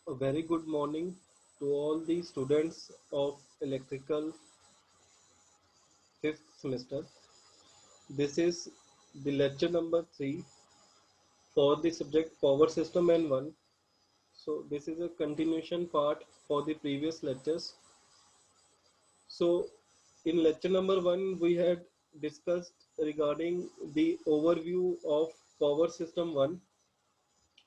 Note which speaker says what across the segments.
Speaker 1: A very good morning to all the students of electrical fifth semester. This is the lecture number 3 for the subject power system and 1. So this is a continuation part for the previous lectures. So in lecture number 1 we had discussed regarding the overview of power system 1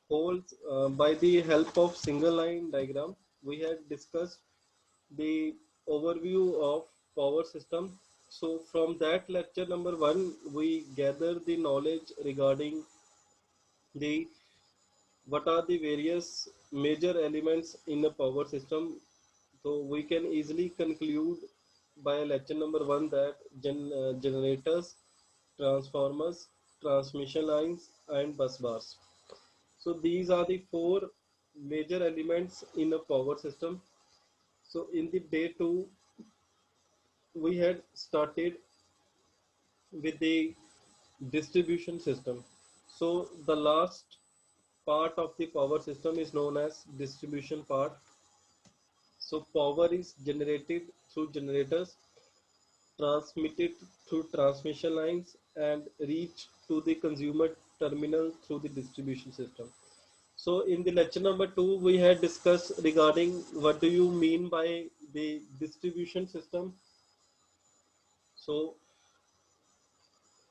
Speaker 1: holds by the help of single line diagram. We had discussed the overview of power system. So from that lecture number 1 we gather the knowledge regarding the what are the various major elements in a power system. So we can easily conclude by lecture number 1 that generators, transformers, transmission lines and bus bars. So these are the four major elements in a power system. So in the day 2 we had started with the distribution system. So the last part of the power system is known as distribution part. So power is generated through generators, transmitted through transmission lines and reach to the consumer terminal through the distribution system. So in the lecture number 2 we had discussed regarding what do you mean by the distribution system. So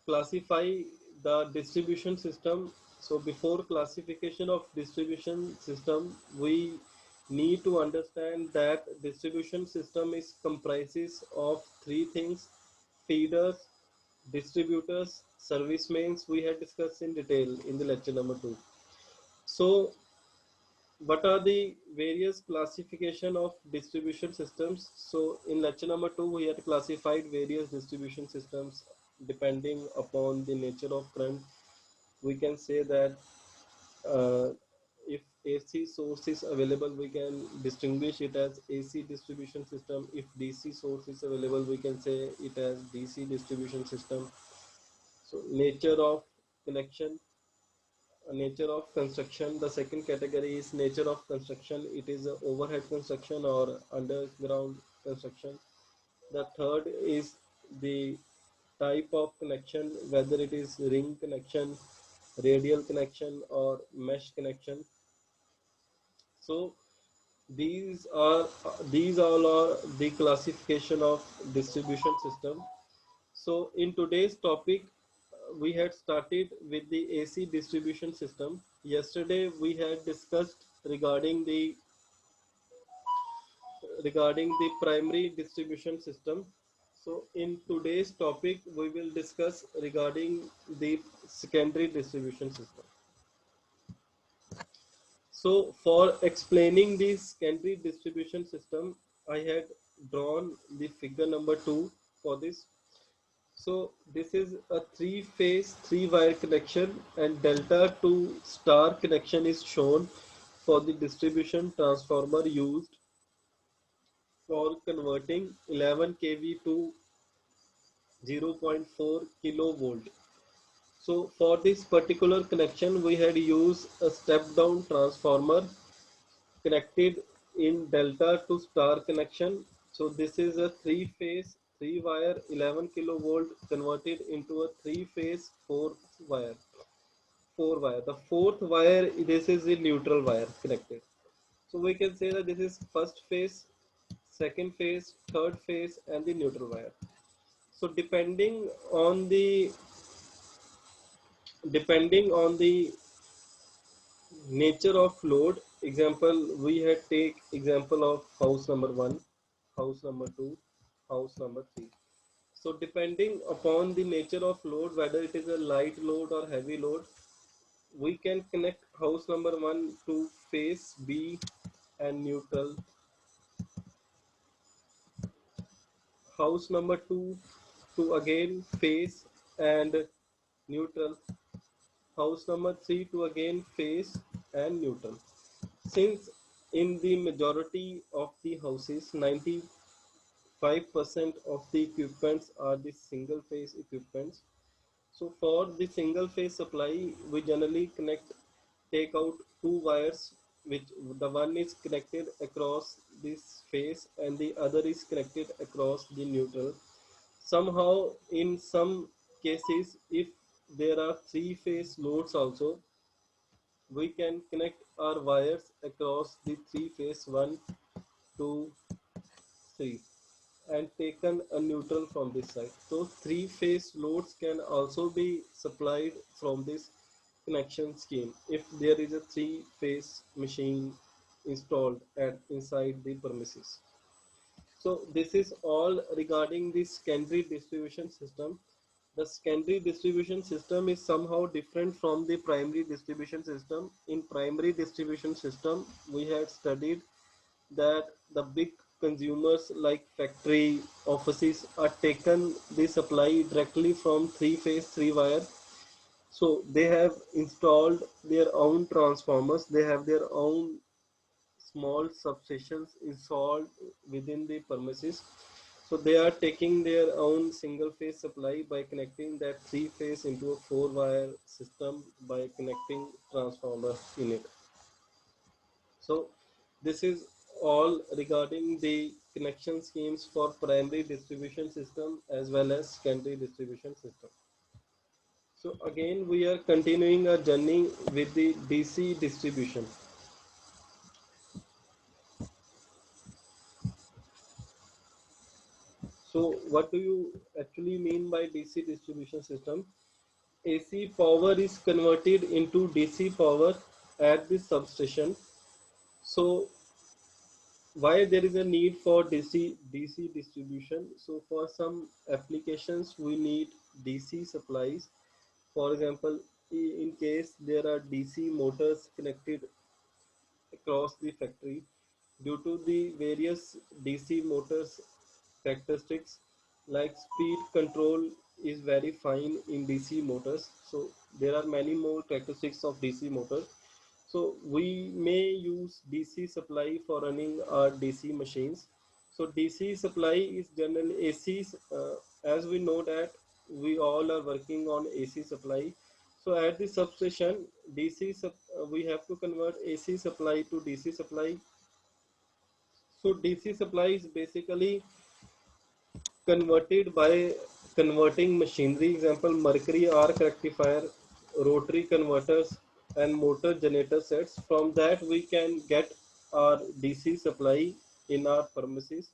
Speaker 1: classify the distribution system. So before classification of distribution system, we need to understand that distribution system is comprises of three things: feeders, distributors, service mains. We had discussed in detail in the lecture number 2. So what are the various classification of distribution systems? So in lecture number 2 we had classified various distribution systems depending upon the nature of current. We can say that uh, if AC source is available we can distinguish it as AC distribution system. If DC source is available we can say it as DC distribution system. So nature of connection, nature of construction. The second category is nature of construction. It is a overhead construction or underground construction. The third is the type of connection, whether it is ring connection, radial connection or mesh connection. So these all are the classification of distribution system. So in today's topic, we had started with the AC distribution system. Yesterday we had discussed regarding the primary distribution system. So in today's topic, we will discuss regarding the secondary distribution system. So for explaining the secondary distribution system, I had drawn the figure number 2 for this. So this is a three-phase, three-wire connection and delta to star connection is shown for the distribution transformer used for converting 11 kV to 0.4 kilovolt. So for this particular connection, we had used a step-down transformer connected in delta to star connection. So this is a three-phase, three-wire 11 kilovolt converted into a three-phase wire, four wire. The fourth wire, this is the neutral wire connected. So we can say that this is first phase, second phase, third phase, and the neutral wire. So depending on the nature of load, example we had take example of house number 1, house number 2, house number 3. So depending upon the nature of load, whether it is a light load or heavy load, we can connect house number 1 to phase B and neutral, house number 2 to again phase and neutral, house number 3 to again phase and neutral. Since in the majority of the houses, 95% of the equipments are the single phase equipments. So for the single phase supply, we generally take out two wires which the one is connected across this phase and the other is connected across the neutral. Somehow, in some cases, if there are three phase loads also, we can connect our wires across the three phase 1, 2, 3 and taken a neutral from this side. So three phase loads can also be supplied from this connection scheme if there is a three phase machine installed at inside the premises. So this is all regarding the secondary distribution system. The secondary distribution system is somehow different from the primary distribution system. In primary distribution system, we had studied that the big consumers like factory, offices are taken the supply directly from three phase, three wire. So they have installed their own transformers, they have their own small substations installed within the premises. So they are taking their own single phase supply by connecting that three phase into a four wire system by connecting transformer in it. So this is all regarding the connection schemes for primary distribution system as well as secondary distribution system. So again we are continuing our journey with the DC distribution. So what do you actually mean by DC distribution system? AC power is converted into DC power at the substation. So why there is a need for DC distribution? So for some applications we need DC supplies. For example, in case there are DC motors connected across the factory, due to the various DC motors characteristics like speed control is very fine in DC motors. So there are many more characteristics of DC motors. So we may use DC supply for running our DC machines. So DC supply is generally ACs. As we know that we all are working on AC supply. So at the substation, we have to convert AC supply to DC supply. So DC supply is basically converted by converting machinery, example mercury arc rectifier, rotary converters and motor generator sets. From that we can get our DC supply in our premises.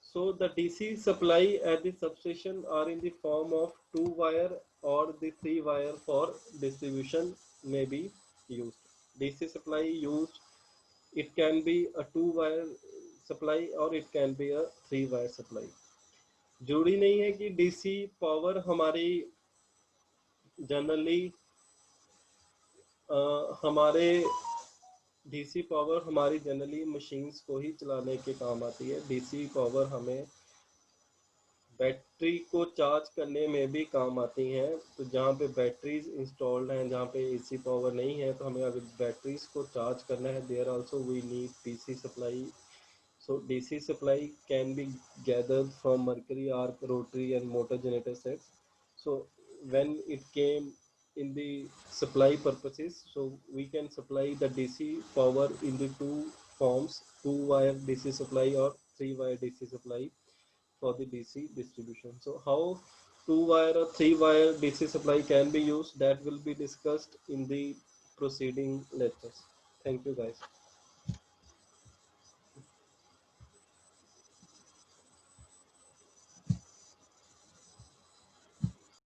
Speaker 1: So the DC supply at the substation are in the form of two wire or the three wire for distribution may be used. DC supply used, it can be a two wire supply or it can be a three wire supply. जरूरी नहीं है कि DC power हमारी generally हमारे DC power हमारी generally machines को ही चलाने के काम आती है. डीसी पावर हमें बैटरी को चार्ज करने में भी काम आती हैं. तो जहाँ पे बैटरीज इंस्टॉल्ड हैं, जहाँ पे एसी पावर नहीं है, तो हमें अगर बैटरीज को चार्ज करना है, there also we need DC supply. So DC supply can be gathered from mercury arc, rotary and motor generator sets. So when it came in the supply purposes, so we can supply the DC power in the two forms, two wire DC supply or three wire DC supply for the DC distribution. So how two wire or three wire DC supply can be used, that will be discussed in the proceeding lectures. Thank you guys.